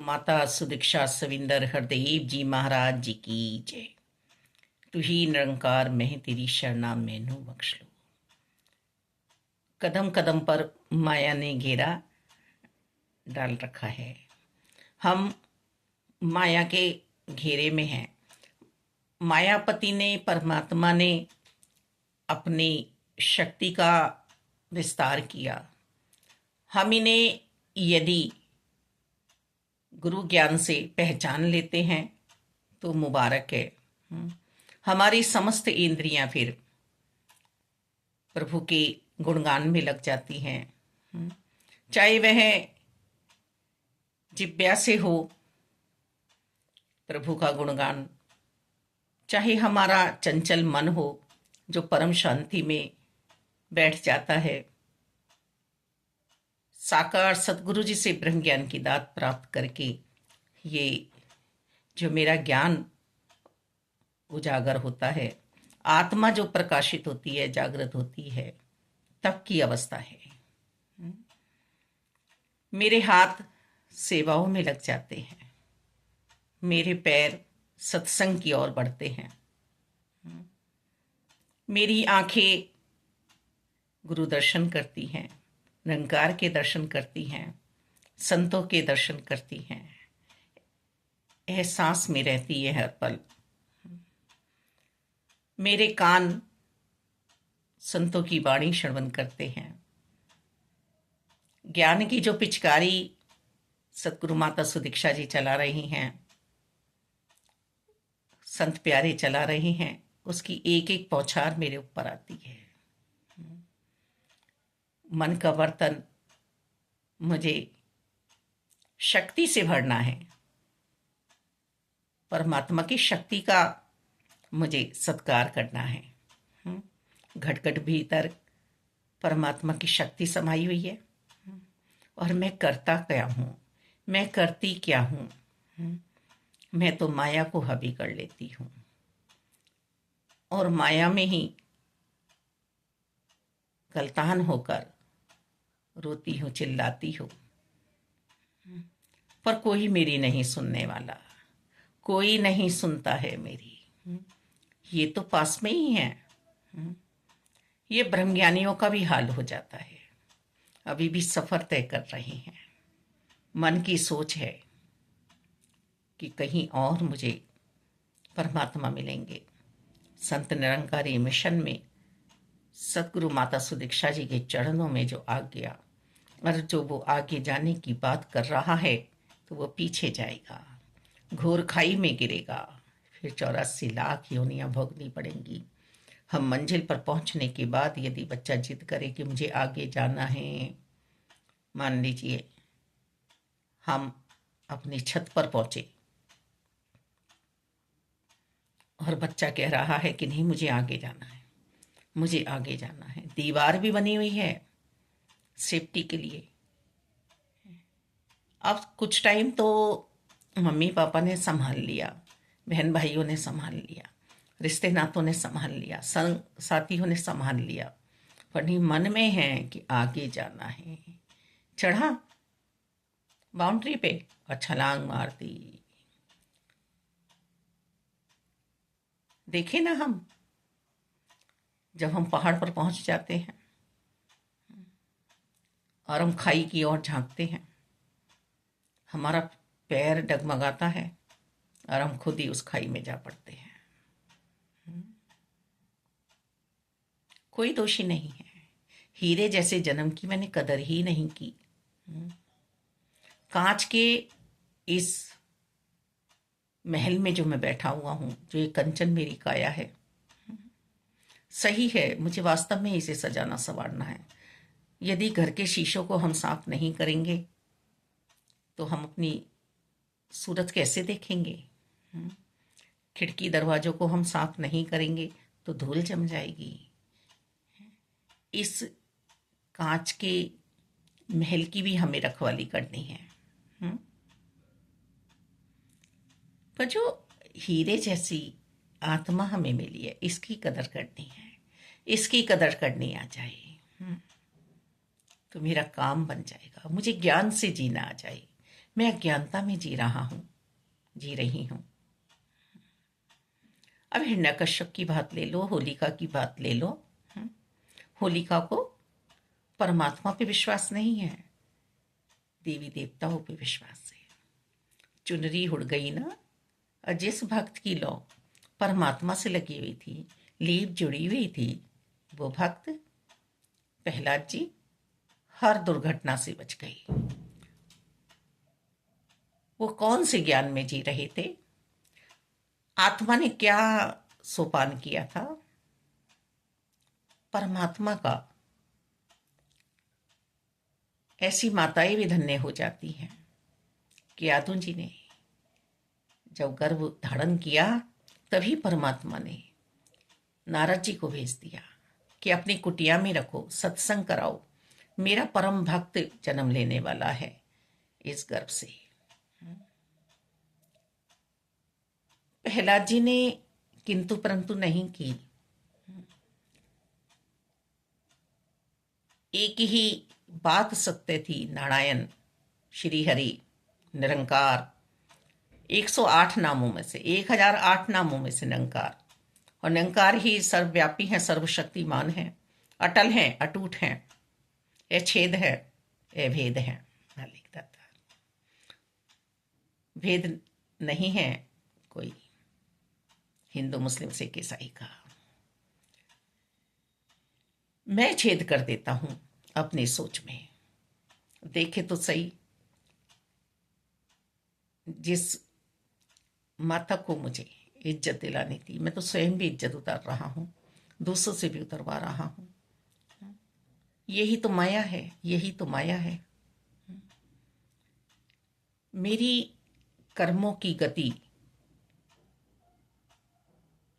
माता सुदीक्षा सविंदर हरदेव जी महाराज जी की जय। तू ही निरंकार मैं तेरी शरणा मैनू बख्श लो। कदम कदम पर माया ने घेरा डाल रखा है। हम माया के घेरे में हैं। मायापति ने, परमात्मा ने अपनी शक्ति का विस्तार किया। हम इन्हें यदि गुरु ज्ञान से पहचान लेते हैं तो मुबारक है। हमारी समस्त इंद्रियां फिर प्रभु के गुणगान में लग जाती हैं। चाहे वह जिब्या से हो प्रभु का गुणगान, चाहे हमारा चंचल मन हो जो परम शांति में बैठ जाता है। साकार सतगुरु जी से ब्रह्म ज्ञान की दात प्राप्त करके ये जो मेरा ज्ञान उजागर होता है, आत्मा जो प्रकाशित होती है, जागृत होती है, तब की अवस्था है। मेरे हाथ सेवाओं में लग जाते हैं, मेरे पैर सत्संग की ओर बढ़ते हैं, मेरी आंखें गुरु दर्शन करती हैं, निरंकार के दर्शन करती हैं, संतों के दर्शन करती हैं, एहसास में रहती है हर पल। मेरे कान संतों की वाणी श्रवण करते हैं। ज्ञान की जो पिचकारी सतगुरु माता सुदीक्षा जी चला रही हैं, संत प्यारे चला रहे हैं, उसकी एक एक बौछार मेरे ऊपर आती है। मन का बर्तन मुझे शक्ति से भरना है। परमात्मा की शक्ति का मुझे सत्कार करना है। घट घट भीतर परमात्मा की शक्ति समाई हुई है और मैं करता क्या हूँ, मैं करती क्या हूँ। मैं तो माया को हावी कर लेती हूँ और माया में ही गलतान होकर रोती हूँ, चिल्लाती हूँ, पर कोई मेरी नहीं सुनने वाला, कोई नहीं सुनता है मेरी। ये तो पास में ही है। ये ब्रह्मज्ञानियों का भी हाल हो जाता है। अभी भी सफर तय कर रहे हैं। मन की सोच है कि कहीं और मुझे परमात्मा मिलेंगे। संत निरंकारी मिशन में सतगुरु माता सुदीक्षा जी के चरणों में जो आ गया और जो वो आगे जाने की बात कर रहा है तो वो पीछे जाएगा, घोर खाई में गिरेगा, फिर 84 लाख योनियां भोगनी पड़ेंगी। हम मंजिल पर पहुंचने के बाद यदि बच्चा जिद करे कि मुझे आगे जाना है, मान लीजिए हम अपनी छत पर पहुंचे और बच्चा कह रहा है कि नहीं मुझे आगे जाना है, मुझे आगे जाना है। दीवार भी बनी हुई है सेफ्टी के लिए। अब कुछ टाइम तो मम्मी पापा ने संभाल लिया, बहन भाइयों ने संभाल लिया, रिश्ते नातों ने संभाल लिया, संग साथियों ने संभाल लिया, पर नहीं मन में है कि आगे जाना है। चढ़ा बाउंड्री पे और छलांग मार दी। देखे ना हम जब हम पहाड़ पर पहुंच जाते हैं और हम खाई की ओर झांकते हैं, हमारा पैर डगमगाता है और हम खुद ही उस खाई में जा पड़ते हैं। कोई दोषी नहीं है। हीरे जैसे जन्म की मैंने कदर ही नहीं की। कांच के इस महल में जो मैं बैठा हुआ हूं, जो ये कंचन मेरी काया है, सही है, मुझे वास्तव में इसे सजाना संवारना है। यदि घर के शीशों को हम साफ नहीं करेंगे तो हम अपनी सूरत कैसे देखेंगे। खिड़की दरवाजों को हम साफ नहीं करेंगे तो धूल जम जाएगी। इस कांच के महल की भी हमें रखवाली करनी है। पर जो हीरे जैसी आत्मा हमें मिली है, इसकी कदर करनी है, इसकी कदर करनी आ जाए तो मेरा काम बन जाएगा। मुझे ज्ञान से जीना आ जाए, मैं अज्ञानता में जी रहा हूं, जी रही हूं। अब हिरण्यकश्यप की बात ले लो, होलिका की बात ले लो। होलिका को परमात्मा पे विश्वास नहीं है, देवी देवताओं पे विश्वास है। चुनरी उड़ गई ना, और जिस भक्त की लौ परमात्मा से लगी हुई थी, लीप जुड़ी हुई थी, वो भक्त प्रहलाद जी हर दुर्घटना से बच गई। वो कौन से ज्ञान में जी रहे थे? आत्मा ने क्या सोपान किया था? परमात्मा का। ऐसी माताएं भी धन्य हो जाती हैं कि यादव जी ने जब गर्भ धारण किया, तभी परमात्मा ने नारद जी को भेज दिया कि अपनी कुटिया में रखो, सत्संग कराओ, मेरा परम भक्त जन्म लेने वाला है इस गर्भ से। प्रहलाद जी ने किंतु परंतु नहीं की। एक ही बात सत्य थी, नारायण, श्री हरि, निरंकार। 108 नामों में से 1008 नामों में से निरंकार, और निरंकार ही सर्वव्यापी है, सर्वशक्तिमान है, अटल है, अटूट है, अछेद है, अभेद है। लिखता था भेद नहीं है कोई हिंदू मुस्लिम सिख ईसाई का। मैं छेद कर देता हूं अपनी सोच में। देखे तो सही, जिस माता को मुझे इज्जत दिलानी थी, मैं तो स्वयं भी इज्जत उतार रहा हूं, दूसरों से भी उतरवा रहा हूं। यही तो माया है, यही तो माया है। मेरी कर्मों की गति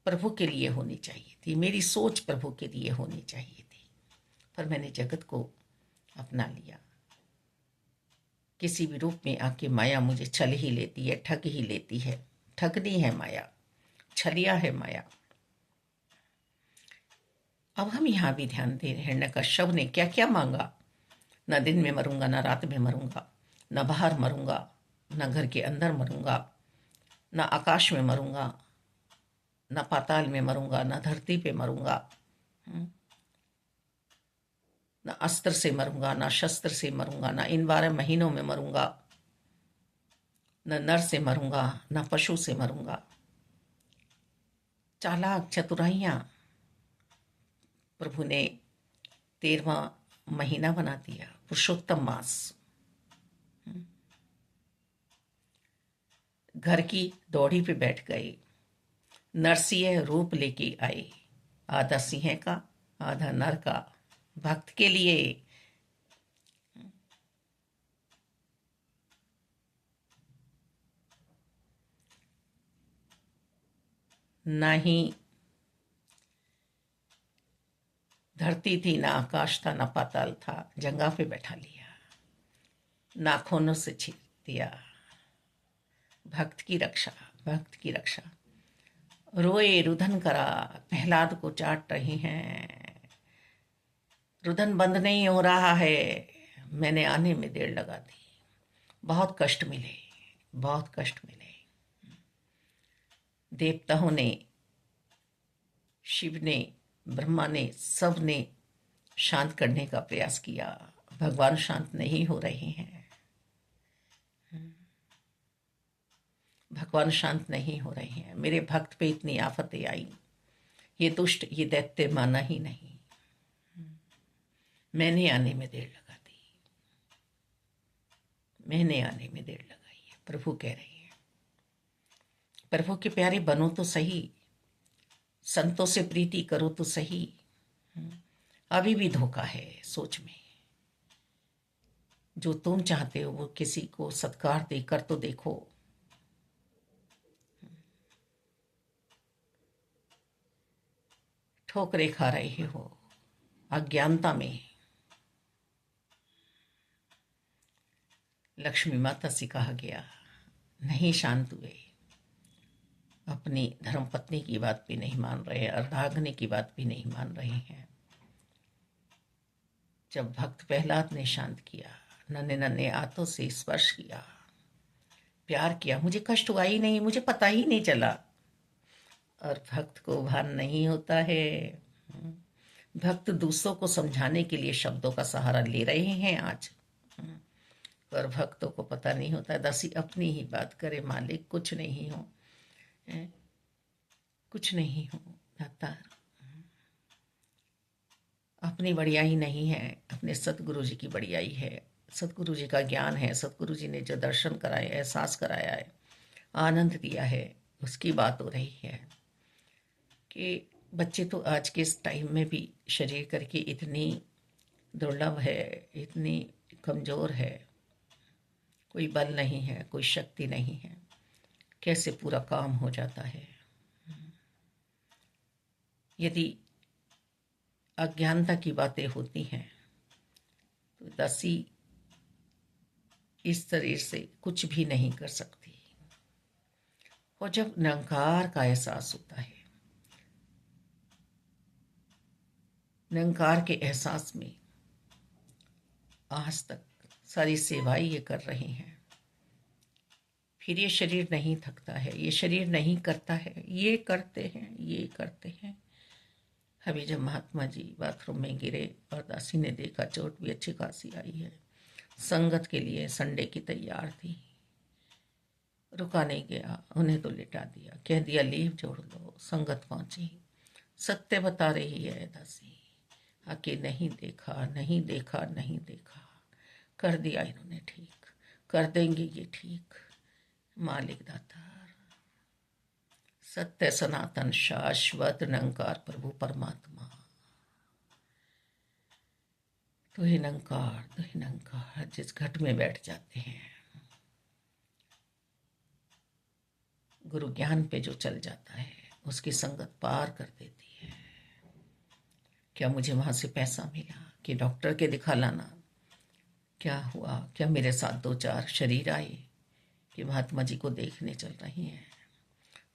प्रभु के लिए होनी चाहिए थी, मेरी सोच प्रभु के लिए होनी चाहिए थी, पर मैंने जगत को अपना लिया। किसी भी रूप में आके माया मुझे छल ही लेती है, ठग ही लेती है। ठगनी है माया, छलिया है माया। अब हम यहां भी ध्यान दे रहे हैं, हिरण्यकश्यप ने क्या क्या मांगा। न दिन में मरूंगा, न रात में मरूंगा, न बाहर मरूंगा, न घर के अंदर मरूंगा, न आकाश में मरूंगा, न पाताल में मरूंगा, न धरती पे मरूंगा, न अस्त्र से मरूंगा, न शस्त्र से मरूंगा, न इन 12 महीनों में मरूंगा, न नर से मरूंगा, न पशु से मरूंगा। चालाक चतुराइयां प्रभु ने 13वां महीना बना दिया, पुरुषोत्तम मास। घर की दौड़ी पे बैठ गए, नरसिंह रूप लेके आए, आधा सिंह का आधा नर का, भक्त के लिए। ना ही धरती थी, ना आकाश था, ना पाताल था, जंगा पे बैठा लिया, नाखूनों से छीन दिया। भक्त की रक्षा, भक्त की रक्षा। रोए रुदन करा, प्रहलाद को चाट रहे हैं, रुदन बंद नहीं हो रहा है, मैंने आने में देर लगा दी। बहुत कष्ट मिले, बहुत कष्ट मिले। देवताओं ने, शिव ने, ब्रह्मा ने, सब ने शांत करने का प्रयास किया, भगवान शांत नहीं हो रहे हैं। भगवान शांत नहीं हो रहे हैं। मेरे भक्त पे इतनी आफतें आई, ये दुष्ट, ये दैत्य माना ही नहीं। मैंने आने में देर लगा दी, मैंने आने में देर लगाई है। प्रभु कह रहे हैं, प्रभु के प्यारे बनो तो सही, संतों से प्रीति करो तो सही। अभी भी धोखा है सोच में। जो तुम चाहते हो वो किसी को सत्कार देकर तो देखो। ठोकरें खा रहे हो अज्ञानता में। लक्ष्मी माता से कहा गया, नहीं शांत हुए, अपनी धर्मपत्नी की बात भी नहीं मान रहे, अर्धांगिनी की बात भी नहीं मान रहे हैं। जब भक्त प्रहलाद ने शांत किया, नन्हे नन्हे हाथों से स्पर्श किया, प्यार किया, मुझे कष्ट हुआ ही नहीं, मुझे पता ही नहीं चला। और भक्त को भान नहीं होता है। भक्त दूसरों को समझाने के लिए शब्दों का सहारा ले रहे हैं आज, पर भक्तों को पता नहीं होता। दासी अपनी ही बात करे, मालिक कुछ नहीं हो, कुछ नहीं हो दाता। अपनी बढ़ियाई नहीं है, अपने सतगुरु जी की बढ़ियाई है। सतगुरु जी का ज्ञान है, सतगुरु जी ने जो दर्शन कराए, एहसास कराया है, आनंद दिया है, उसकी बात हो रही है कि बच्चे तो आज के इस टाइम में भी शरीर करके इतनी दुर्लभ है, इतनी कमज़ोर है, कोई बल नहीं है, कोई शक्ति नहीं है, कैसे पूरा काम हो जाता है। यदि अज्ञानता की बातें होती हैं तो दासी इस तरह से कुछ भी नहीं कर सकती। और जब निरंकार का एहसास होता है, निरंकार के एहसास में आज तक सारी सेवाएं ये कर रहे हैं, फिर ये शरीर नहीं थकता है, ये शरीर नहीं करता है, ये करते हैं, ये करते हैं। अभी जब महात्मा जी बाथरूम में गिरे और दासी ने देखा चोट भी अच्छी खासी आई है, संगत के लिए संडे की तैयार थी, रुका नहीं गया, उन्हें तो लिटा दिया, कह दिया लीव जोड़ लो। संगत पहुंची, सत्य बता रही है दासी, आके नहीं देखा, नहीं देखा, नहीं देखा, कर दिया इन्होंने ठीक, कर देंगे ये ठीक। मालिक दाता सत्य सनातन शाश्वत निरंकार प्रभु परमात्मा, तो ही निरंकार, तो ही निरंकार जिस घट में बैठ जाते हैं, गुरु ज्ञान पे जो चल जाता है, उसकी संगत पार कर देती है। क्या मुझे वहां से पैसा मिला कि डॉक्टर के दिखा लाना? क्या हुआ? क्या मेरे साथ 2-4 शरीर आए कि महात्मा जी को देखने चल रही हैं?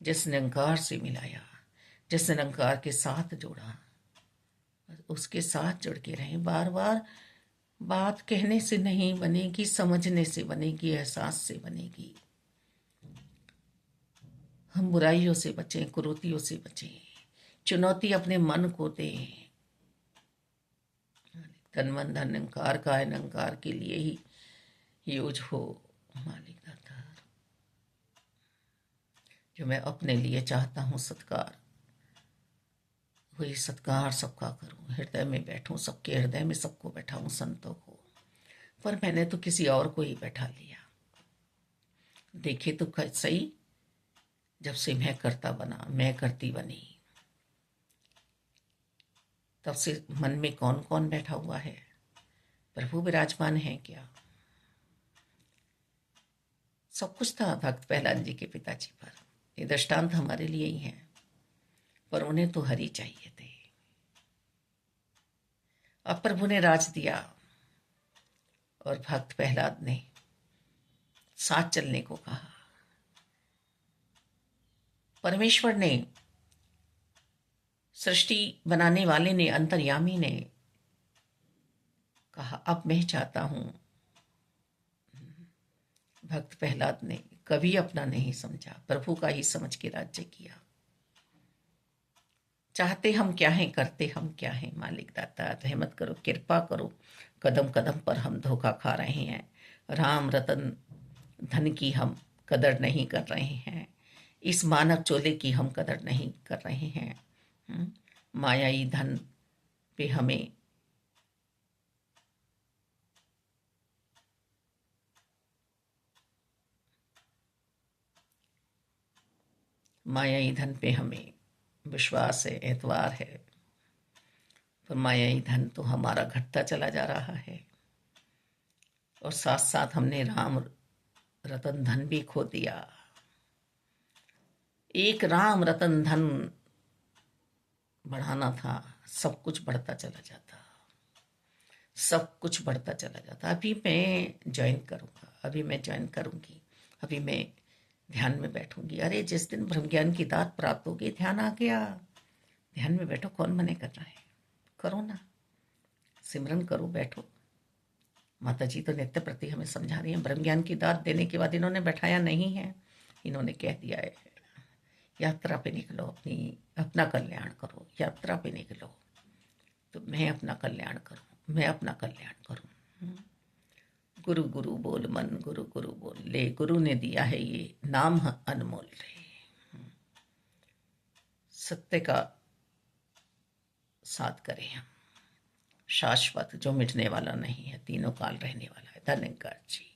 जिस निरंकार से मिलाया, जिस निरंकार के साथ जोड़ा, उसके साथ जुड़ के रहें। बार बार बात कहने से नहीं बनेगी, समझने से बनेगी, एहसास से बनेगी। हम बुराइयों से बचें, कुरीतियों से बचें, चुनौती अपने मन को दें। तन मन धन निरंकार का है, निरंकार के लिए ही यूज हो। मालिक दाता, जो मैं अपने लिए चाहता हूँ सत्कार, वही सत्कार सबका करूं। हृदय में बैठूं, सबके हृदय में सबको बैठाऊं, संतों को। पर मैंने तो किसी और को ही बैठा लिया। देखे तो सही, जब से मैं करता बना, मैं करती बनी, तब से मन में कौन कौन बैठा हुआ है? प्रभु विराजमान है क्या? सब कुछ था भक्त प्रहलाद जी के पिताजी पर, ये दृष्टांत हमारे लिए ही है, पर उन्हें तो हरि चाहिए थे। अब प्रभु ने राज दिया और भक्त प्रहलाद ने साथ चलने को कहा। परमेश्वर ने, सृष्टि बनाने वाले ने, अंतर्यामी ने कहा अब मैं चाहता हूं। भक्त प्रहलाद ने कभी अपना नहीं समझा, प्रभु का ही समझ के राज्य किया। चाहते हम क्या हैं, करते हम क्या हैं। मालिक दाता रहमत करो, कृपा करो। कदम कदम पर हम धोखा खा रहे हैं, राम रतन धन की हम कदर नहीं कर रहे हैं, इस मानव चोले की हम कदर नहीं कर रहे हैं। मायाई धन पे हमें मायाई धन पे हमें विश्वास है, एतवार है, पर मायाई धन तो हमारा घटता चला जा रहा है। और साथ साथ हमने राम रतन धन भी खो दिया। एक राम रतन धन बढ़ाना था, सब कुछ बढ़ता चला जाता, सब कुछ बढ़ता चला जाता। अभी मैं ज्वाइन करूँगा, अभी मैं ज्वाइन करूँगी, अभी मैं ध्यान में बैठूंगी। अरे जिस दिन ब्रह्म ज्ञान की दात प्राप्त होगी, ध्यान आ गया, ध्यान में बैठो। कौन मने कर रहा है? करो ना, सिमरन करो, बैठो। माता जी तो नित्य प्रति हमें समझा रही हैं। ब्रह्म ज्ञान की दात देने के बाद इन्होंने बैठाया नहीं है, इन्होंने कह दिया है यात्रा पे निकलो, अपना कल्याण करो, यात्रा पे निकलो तो मैं अपना कल्याण करूं, मैं अपना कल्याण करूं। गुरु गुरु बोल मन, गुरु गुरु बोल ले, गुरु ने दिया है ये नाम अनमोल रे। सत्य का साथ करें हम, शाश्वत जो मिटने वाला नहीं है, तीनों काल रहने वाला है। धन्यवाद जी।